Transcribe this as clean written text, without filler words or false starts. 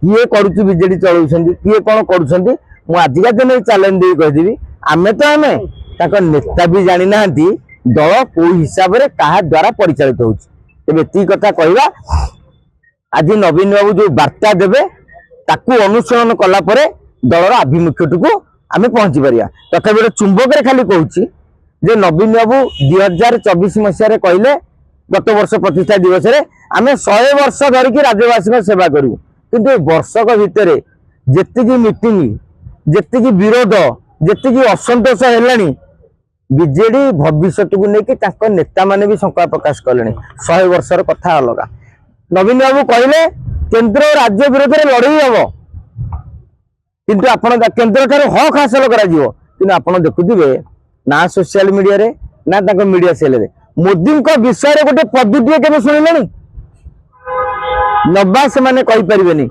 किए करुच्ची बीजेडी चलाउछन्ती किए कौन करुछन्ती मु आजिका दिन चैलेंज दे कहिदेबी आमे तो आमे ताको नेता भी जानि नाहंती दल को हिसाब रे कहा द्वारा परिचालित होउछि तेबे ती कथा कहबा आज नवीन बाबू जो वार्ता देबे ताकू अनुसरण कला परे दलर आभिमुख्यटुकू आमे पहुंची परिया तथापि गोटे चुंबक रे खाली कहूछि जे नवीन बाबू 2024 मसीह कहले गत वर्ष प्रतिष्ठा दिवस रे आमे 100 वर्ष धरिकी राज्यवासी सेवा करू किंतु वर्षक भितर जेतिकी मीटिंग जेतिकी विरोध जेतिकी असंतोष हेलानी बीजेडी भविष्य को लेकिन नेता माने भी शंका प्रकाश कले 100 वर्षर कथा अलग नवीन बाबू कहले केंद्र और राज्य विरोध में लड़ई हम किंतु आपण केंद्र ठार हक हासिल कर देखुवे ना सोशल मीडिया रे ना मीडिया सेल रे मोदी विषय गोटे पदुटे के शुणिले नबा से कही पारे।